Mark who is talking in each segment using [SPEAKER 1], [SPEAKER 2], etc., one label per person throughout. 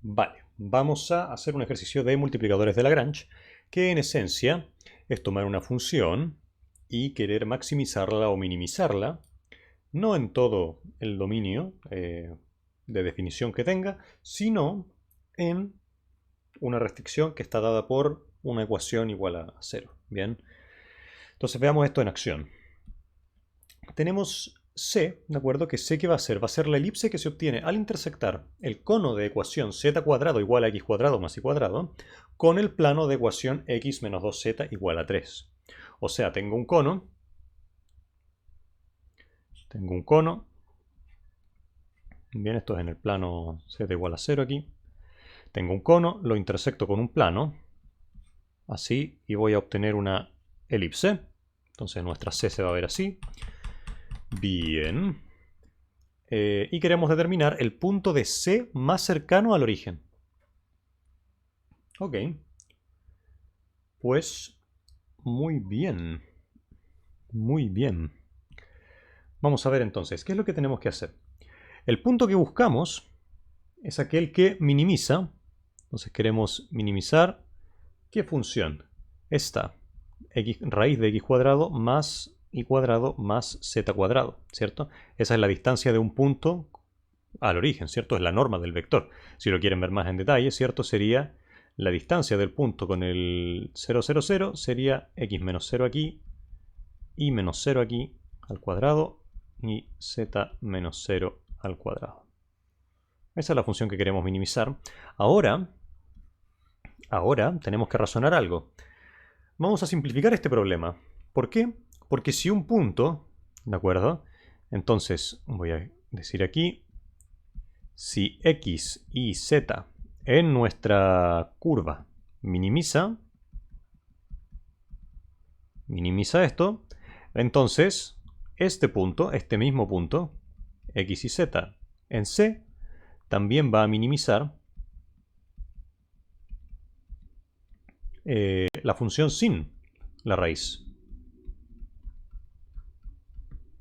[SPEAKER 1] Vale, vamos a hacer un ejercicio de multiplicadores de Lagrange, que en esencia es tomar una función y querer maximizarla o minimizarla, no en todo el dominio de definición que tenga, sino en una restricción que está dada por una ecuación igual a cero. Bien, entonces veamos esto en acción. Tenemos C, ¿de acuerdo? Que C, ¿qué va a ser? Va a ser la elipse que se obtiene al intersectar el cono de ecuación z cuadrado igual a x cuadrado más y cuadrado con el plano de ecuación x menos 2z igual a 3. O sea, tengo un cono, bien, esto es en el plano z igual a 0 aquí. Tengo un cono, lo intersecto con un plano, así, y voy a obtener una elipse. Entonces nuestra C se va a ver así. Bien. Y queremos determinar el punto de C más cercano al origen. Ok. Pues muy bien. Muy bien. Vamos a ver entonces, ¿qué es lo que tenemos que hacer? El punto que buscamos es aquel que minimiza. Entonces queremos minimizar ¿qué función? Esta, raíz de x cuadrado más y cuadrado más z cuadrado, ¿cierto? Esa es la distancia de un punto al origen, ¿cierto? Es la norma del vector. Si lo quieren ver más en detalle, ¿cierto? Sería la distancia del punto con el 0, 0, 0, sería x menos 0 aquí, y menos 0 aquí al cuadrado, y z menos 0 al cuadrado. Esa es la función que queremos minimizar. Ahora tenemos que razonar algo. Vamos a simplificar este problema. ¿Por qué? Porque si un punto, ¿de acuerdo? Entonces voy a decir aquí, si x y z en nuestra curva minimiza esto, entonces este punto, este mismo punto, x y z en C, también va a minimizar la función sin la raíz.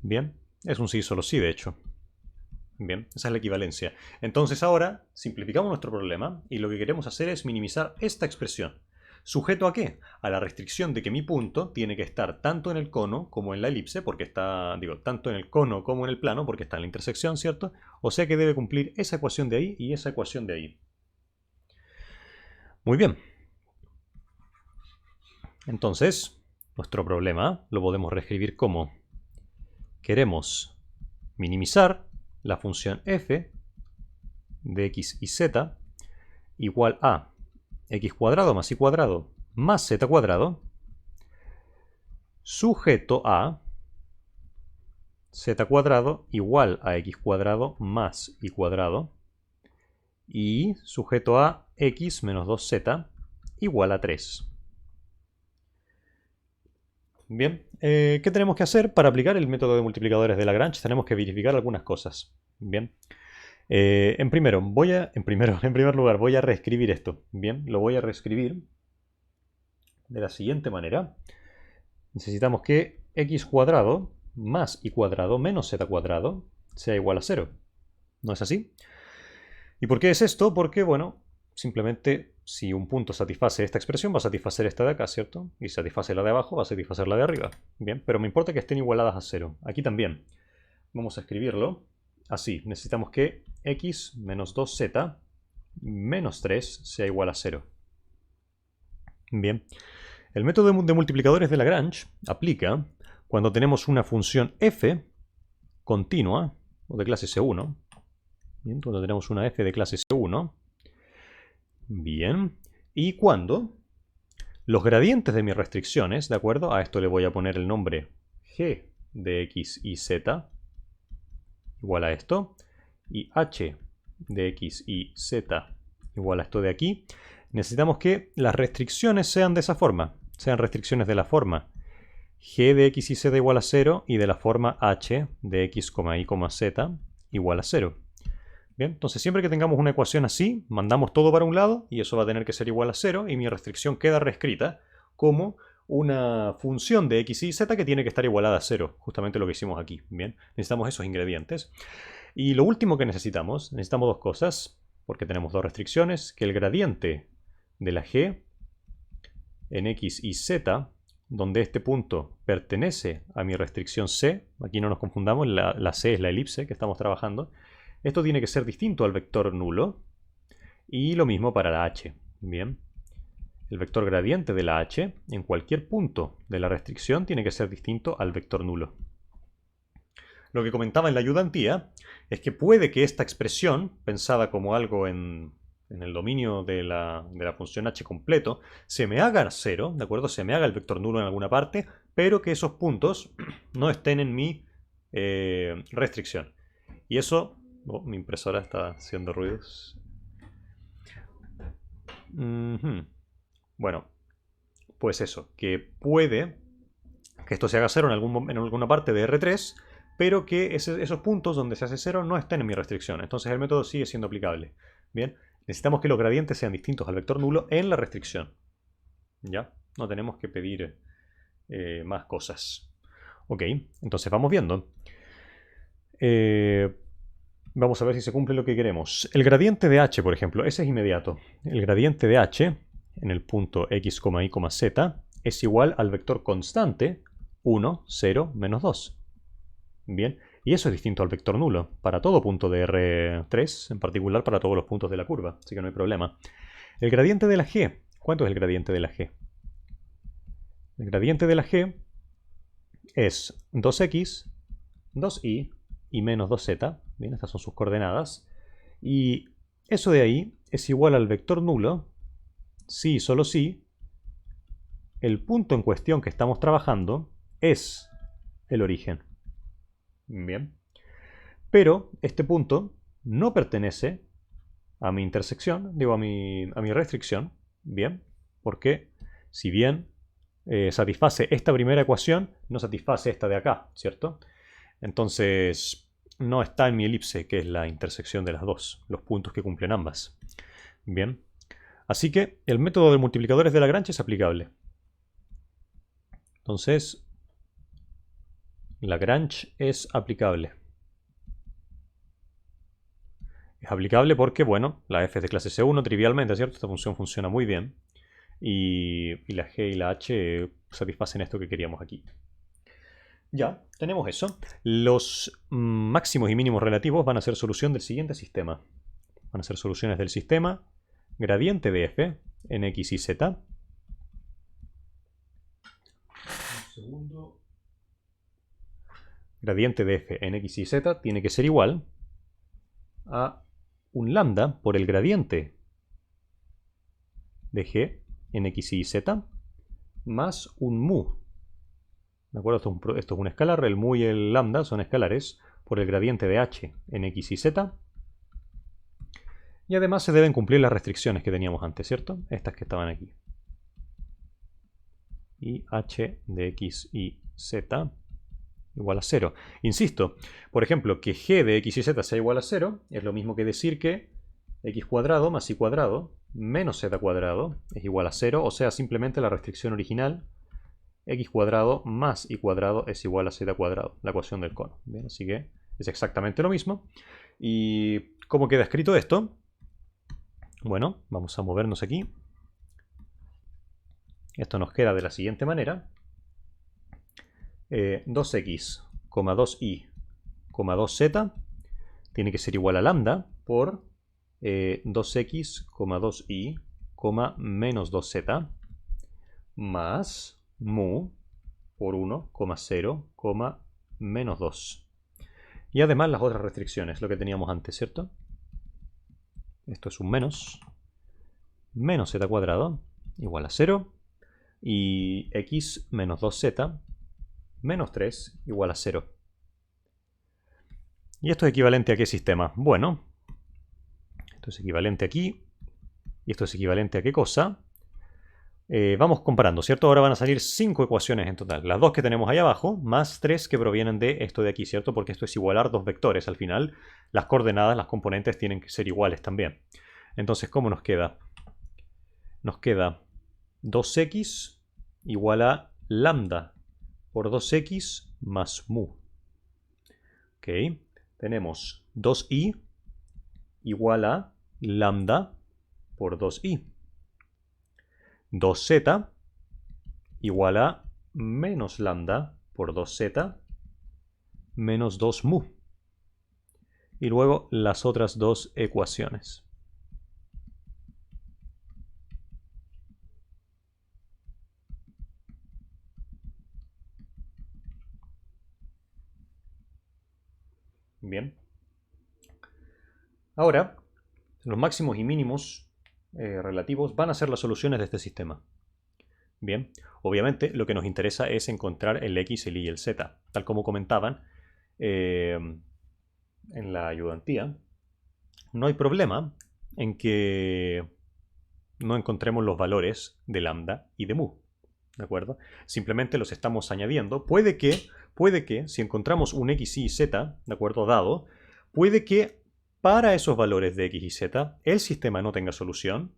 [SPEAKER 1] Bien, es un sí solo sí, de hecho. Bien, esa es la equivalencia. Entonces ahora simplificamos nuestro problema y lo que queremos hacer es minimizar esta expresión. ¿Sujeto a qué? A la restricción de que mi punto tiene que estar tanto en el cono como en la elipse, porque está, digo, tanto en el cono como en el plano, porque está en la intersección, ¿cierto? O sea que debe cumplir esa ecuación de ahí y esa ecuación de ahí. Muy bien. Entonces, nuestro problema lo podemos reescribir como queremos minimizar la función f de x y z igual a x cuadrado más y cuadrado más z cuadrado sujeto a z cuadrado igual a x cuadrado más y cuadrado y sujeto a x menos 2z igual a 3. Bien, ¿qué tenemos que hacer para aplicar el método de multiplicadores de Lagrange? Tenemos que verificar algunas cosas. Bien, en primer lugar voy a reescribir esto. Bien, lo voy a reescribir de la siguiente manera. Necesitamos que x cuadrado más y cuadrado menos z cuadrado sea igual a 0. ¿No es así? ¿Y por qué es esto? Porque, bueno, simplemente si un punto satisface esta expresión va a satisfacer esta de acá, ¿cierto? Y satisface la de abajo va a satisfacer la de arriba. Bien, pero me importa que estén igualadas a 0. Aquí también. Vamos a escribirlo así. Necesitamos que x menos 2z menos 3 sea igual a 0. Bien. El método de multiplicadores de Lagrange aplica cuando tenemos una función f continua o de clase C1. Bien, cuando tenemos una f de clase C1. Bien. Y cuando los gradientes de mis restricciones, ¿de acuerdo? A esto le voy a poner el nombre g de x y z igual a esto. Y h de x y z igual a esto de aquí. Necesitamos que las restricciones sean de esa forma. Sean restricciones de la forma g de x y z igual a 0 y de la forma h de x, y, z igual a 0. Bien, entonces siempre que tengamos una ecuación así, mandamos todo para un lado y eso va a tener que ser igual a 0 y mi restricción queda reescrita como una función de x y z que tiene que estar igualada a 0, justamente lo que hicimos aquí. Bien, necesitamos esos ingredientes. Y lo último que necesitamos dos cosas. porque tenemos dos restricciones, que el gradiente de la g en x y z, donde este punto pertenece a mi restricción c, aquí no nos confundamos, la c es la elipse que estamos trabajando, esto tiene que ser distinto al vector nulo, y lo mismo para la h. Bien, el vector gradiente de la h en cualquier punto de la restricción tiene que ser distinto al vector nulo. Lo que comentaba en la ayudantía es que puede que esta expresión, pensada como algo en el dominio de la función h completo, se me haga 0, ¿de acuerdo? Se me haga el vector nulo en alguna parte, pero que esos puntos no estén en mi restricción. Y eso... Oh, mi impresora está haciendo ruidos. Bueno, pues eso, que puede que esto se haga 0 en alguna parte de R3, pero que esos puntos donde se hace 0 no estén en mi restricción. Entonces el método sigue siendo aplicable. Bien, necesitamos que los gradientes sean distintos al vector nulo en la restricción. ¿Ya? No tenemos que pedir más cosas. Ok, entonces vamos viendo. Vamos a ver si se cumple lo que queremos. El gradiente de h, por ejemplo, ese es inmediato. El gradiente de h en el punto x, y, z es igual al vector constante 1, 0, menos 2. Bien, y eso es distinto al vector nulo para todo punto de R3, en particular para todos los puntos de la curva, así que no hay problema. El gradiente de la g, ¿cuánto es el gradiente de la g? El gradiente de la g es 2x, 2y y menos 2z. Bien, estas son sus coordenadas. Y eso de ahí es igual al vector nulo si y solo si el punto en cuestión que estamos trabajando es el origen. Bien. Pero este punto no pertenece a mi intersección, digo a mi restricción. Bien. Porque si bien satisface esta primera ecuación, no satisface esta de acá, ¿cierto? Entonces no está en mi elipse, que es la intersección de las dos, los puntos que cumplen ambas. Bien. Así que el método de multiplicadores de Lagrange es aplicable. Entonces, Lagrange es aplicable. Es aplicable porque, bueno, la f es de clase C1 trivialmente, ¿cierto? Esta función funciona muy bien. Y la g y la h satisfacen esto que queríamos aquí. Ya, tenemos eso. Los máximos y mínimos relativos van a ser solución del siguiente sistema. Van a ser soluciones del sistema gradiente de f en x y z. Un segundo. Gradiente de f en x y z tiene que ser igual a un lambda por el gradiente de g en x y z más un mu. ¿De acuerdo? Esto es un escalar, el mu y el lambda son escalares por el gradiente de h en x y z. Y además se deben cumplir las restricciones que teníamos antes, ¿cierto? Estas que estaban aquí. Y h de x y z igual a 0. Insisto, por ejemplo, que g de x y z sea igual a 0 es lo mismo que decir que x cuadrado más y cuadrado menos z cuadrado es igual a 0, o sea, simplemente la restricción original, x cuadrado más y cuadrado es igual a z cuadrado, la ecuación del cono. Bien, así que es exactamente lo mismo. ¿Y cómo queda escrito esto? Bueno, vamos a movernos aquí. Esto nos queda de la siguiente manera. 2x, 2y, 2z tiene que ser igual a lambda por 2x, 2y, menos 2z más mu por 1, 0, menos 2. Y además las otras restricciones, lo que teníamos antes, ¿cierto? Esto es un menos z cuadrado igual a 0 y x menos 2z menos 3 igual a 0. ¿Y esto es equivalente a qué sistema? Bueno, esto es equivalente aquí. ¿Y esto es equivalente a qué cosa? Vamos comparando, ¿cierto? Ahora van a salir 5 ecuaciones en total. Las dos que tenemos ahí abajo, más 3 que provienen de esto de aquí, ¿cierto? Porque esto es igualar dos vectores. Al final, las coordenadas, las componentes tienen que ser iguales también. Entonces, ¿cómo nos queda? Nos queda 2x igual a lambda por 2x más mu. Ok. Tenemos 2y igual a lambda por 2i. 2z igual a menos lambda por 2z menos 2 mu. Y luego las otras dos ecuaciones. Bien. Ahora, los máximos y mínimos relativos van a ser las soluciones de este sistema. Bien, obviamente lo que nos interesa es encontrar el x, el y y el z. Tal como comentaban en la ayudantía, no hay problema en que no encontremos los valores de lambda y de mu. ¿De acuerdo? Simplemente los estamos añadiendo. Puede que si encontramos un x, y, z, ¿de acuerdo? Dado, puede que para esos valores de x y z el sistema no tenga solución,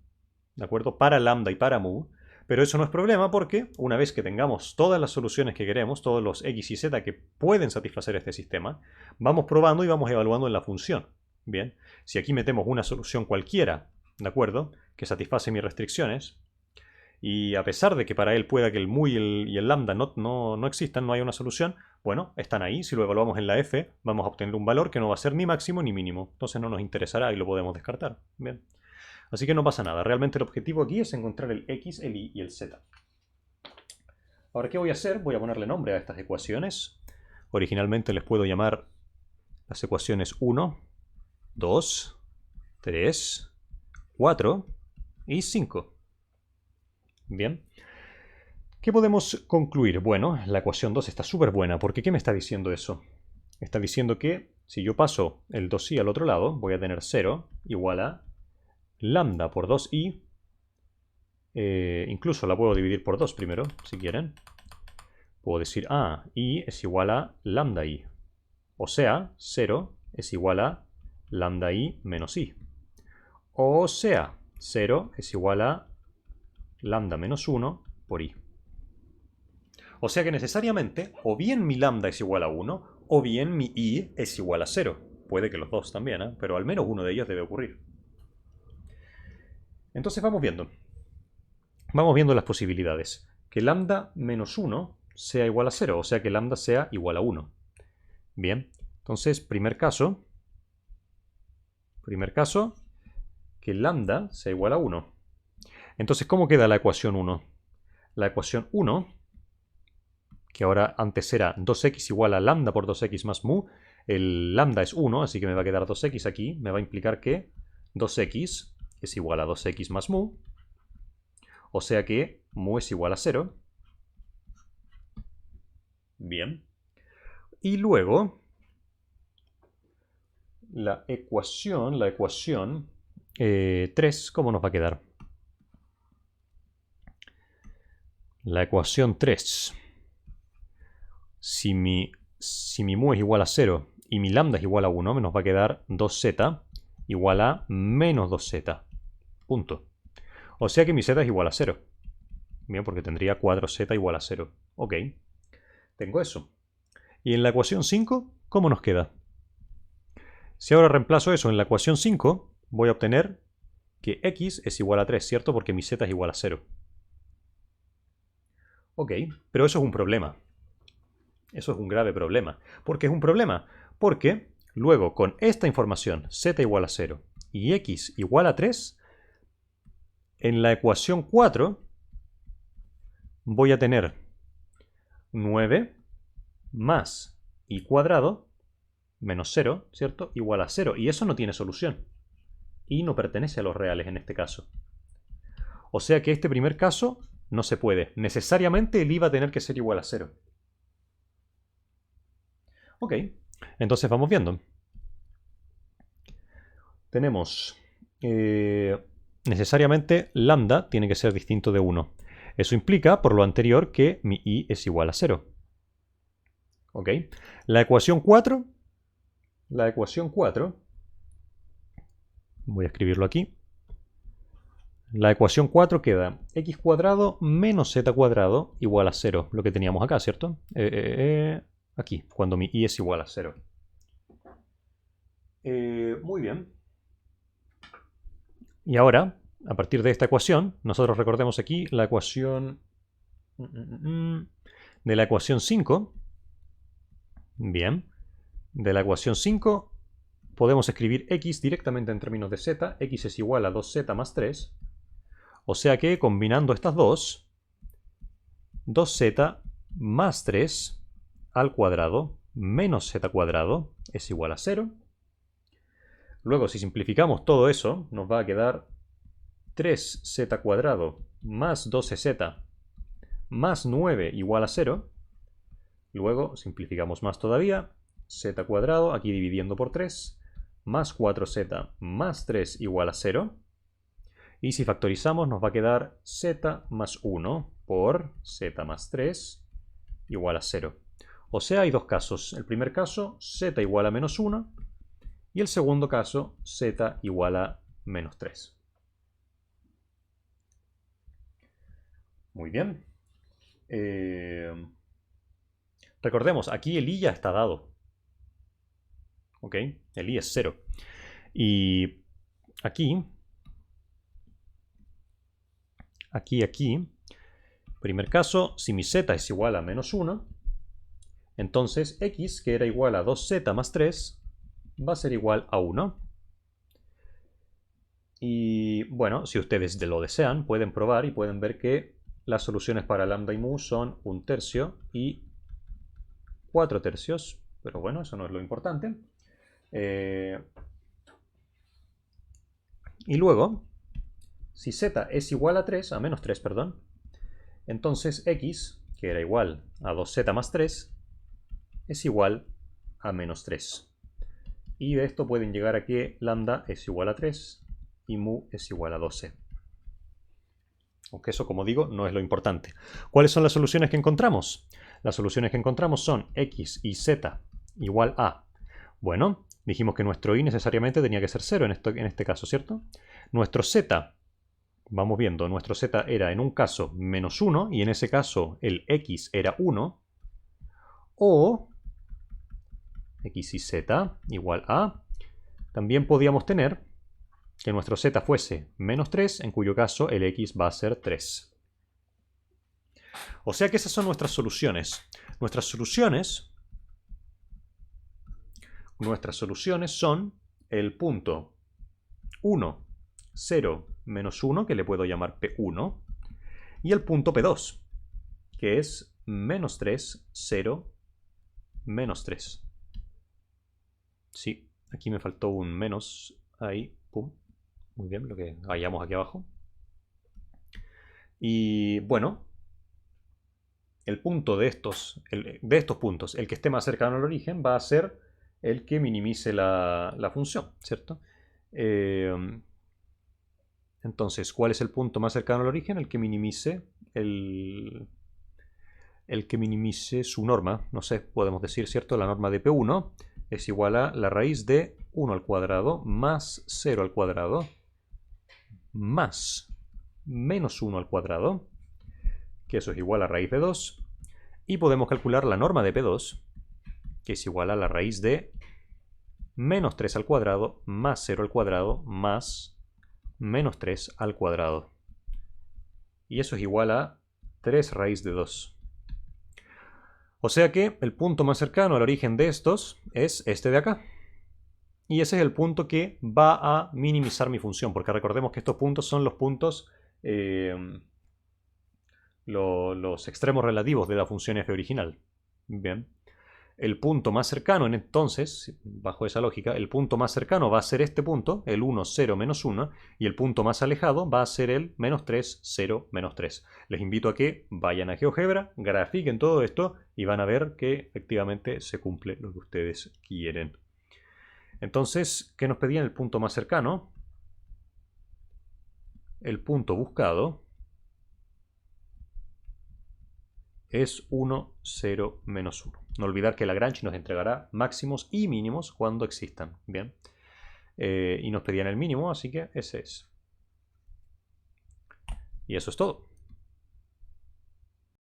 [SPEAKER 1] ¿de acuerdo? Para lambda y para mu. Pero eso no es problema porque una vez que tengamos todas las soluciones que queremos, todos los x y z que pueden satisfacer este sistema, vamos probando y vamos evaluando en la función. Bien, si aquí metemos una solución cualquiera, ¿de acuerdo? Que satisface mis restricciones, y a pesar de que para él pueda que el mu y el lambda no existan, no haya una solución, bueno, están ahí. Si lo evaluamos en la f, vamos a obtener un valor que no va a ser ni máximo ni mínimo. Entonces no nos interesará y lo podemos descartar. Bien. Así que no pasa nada. Realmente el objetivo aquí es encontrar el x, el y y el z. Ahora, ¿qué voy a hacer? Voy a ponerle nombre a estas ecuaciones. Originalmente les puedo llamar las ecuaciones 1, 2, 3, 4 y 5. Bien. ¿Qué podemos concluir? Bueno, la ecuación 2 está súper buena, porque ¿qué me está diciendo eso? Está diciendo que si yo paso el 2i al otro lado, voy a tener 0 igual a lambda por 2i. Incluso la puedo dividir por 2 primero, si quieren. Puedo decir, i es igual a lambda i. O sea, 0 es igual a lambda i menos i. O sea, 0 es igual a lambda menos 1 por i. O sea que necesariamente, o bien mi lambda es igual a 1, o bien mi i es igual a 0. Puede que los dos también, ¿eh? Pero al menos uno de ellos debe ocurrir. Entonces vamos viendo. Vamos viendo las posibilidades. Que lambda menos 1 sea igual a 0, o sea que lambda sea igual a 1. Bien, entonces primer caso, que lambda sea igual a 1. Entonces, ¿cómo queda la ecuación 1? La ecuación 1, que ahora antes era 2x igual a lambda por 2x más mu, el lambda es 1, así que me va a quedar 2x aquí, me va a implicar que 2x es igual a 2x más mu, o sea que mu es igual a 0. Bien. Y luego, la ecuación 3, ¿cómo nos va a quedar? La ecuación 3. Si mi mu es igual a 0 y mi lambda es igual a 1, nos va a quedar 2z igual a menos 2z. Punto. O sea que mi z es igual a 0. Bien, porque tendría 4z igual a 0. Ok. Tengo eso. Y en la ecuación 5, ¿cómo nos queda? Si ahora reemplazo eso en la ecuación 5, voy a obtener que x es igual a 3, ¿cierto? Porque mi z es igual a 0. Ok, pero eso es un problema. Eso es un grave problema. ¿Por qué es un problema? Porque luego con esta información, z igual a 0 y x igual a 3, en la ecuación 4 voy a tener 9 más y cuadrado menos 0, ¿cierto? Igual a 0. Y eso no tiene solución. Y no pertenece a los reales en este caso. O sea que este primer caso no se puede. Necesariamente el i va a tener que ser igual a 0. Ok, entonces vamos viendo. Tenemos necesariamente lambda tiene que ser distinto de 1. Eso implica, por lo anterior, que mi i es igual a 0. Ok, la ecuación 4, voy a escribirlo aquí. La ecuación 4 queda x cuadrado menos z cuadrado igual a 0, lo que teníamos acá, ¿cierto? Aquí, cuando mi i es igual a 0. Muy bien. Y ahora, a partir de esta ecuación, nosotros recordemos aquí la ecuación de la ecuación 5. Bien, de la ecuación 5 podemos escribir x directamente en términos de z. X es igual a 2z más 3. O sea que combinando estas dos, 2z más 3 al cuadrado menos z cuadrado es igual a 0. Luego, si simplificamos todo eso, nos va a quedar 3z cuadrado más 12z más 9 igual a 0. Luego, simplificamos más todavía. Z cuadrado, aquí dividiendo por 3, más 4z más 3 igual a 0. Y si factorizamos, nos va a quedar z más 1 por z más 3 igual a 0. O sea, hay dos casos. El primer caso, z igual a menos 1. Y el segundo caso, z igual a menos 3. Muy bien. Recordemos, aquí el i ya está dado. ¿Ok? El i es 0. Y aquí, primer caso, si mi z es igual a menos 1, entonces x, que era igual a 2z más 3, va a ser igual a 1. Y bueno, si ustedes lo desean, pueden probar y pueden ver que las soluciones para lambda y mu son 1/3 y 4/3. Pero bueno, eso no es lo importante. Y luego, si z es igual a 3, a menos 3, perdón, entonces x, que era igual a 2z más 3, es igual a menos 3. Y de esto pueden llegar a que lambda es igual a 3 y mu es igual a 12. Aunque eso, como digo, no es lo importante. ¿Cuáles son las soluciones que encontramos? Las soluciones que encontramos son x y z igual a... Bueno, dijimos que nuestro i necesariamente tenía que ser 0 en este caso, ¿cierto? Nuestro z, vamos viendo, nuestro z era en un caso menos 1 y en ese caso el x era 1. O x y z igual a... También podíamos tener que nuestro z fuese menos 3, en cuyo caso el x va a ser 3. O sea que esas son nuestras soluciones. Nuestras soluciones son el punto 1, 0, menos 1, que le puedo llamar P1, y el punto P2, que es menos 3, 0, menos 3. Sí, aquí me faltó un menos ahí, pum. Muy bien, lo que hallamos aquí abajo. Y bueno, el punto de estos puntos, el que esté más cercano al origen, va a ser el que minimice la función, ¿cierto? Entonces, ¿cuál es el punto más cercano al origen? El que minimice su norma, no sé, podemos decir, ¿cierto? La norma de P1 es igual a la raíz de 1 al cuadrado más 0 al cuadrado más menos 1 al cuadrado, que eso es igual a raíz de 2, y podemos calcular la norma de P2, que es igual a la raíz de menos 3 al cuadrado más 0 al cuadrado más menos 3 al cuadrado. Y eso es igual a 3 raíz de 2. O sea que el punto más cercano al origen de estos es este de acá. Y ese es el punto que va a minimizar mi función, porque recordemos que estos puntos son los puntos, los extremos relativos de la función f original. Bien. El punto más cercano, entonces, bajo esa lógica, el punto más cercano va a ser este punto, el 1, 0, menos 1, y el punto más alejado va a ser el menos 3, 0, menos 3. Les invito a que vayan a GeoGebra, grafiquen todo esto y van a ver que efectivamente se cumple lo que ustedes quieren. Entonces, ¿qué nos pedían? El punto más cercano. El punto buscado es 1, 0, menos 1. No olvidar que Lagrange nos entregará máximos y mínimos cuando existan. Bien. Y nos pedían el mínimo, así que ese es. Y eso es todo.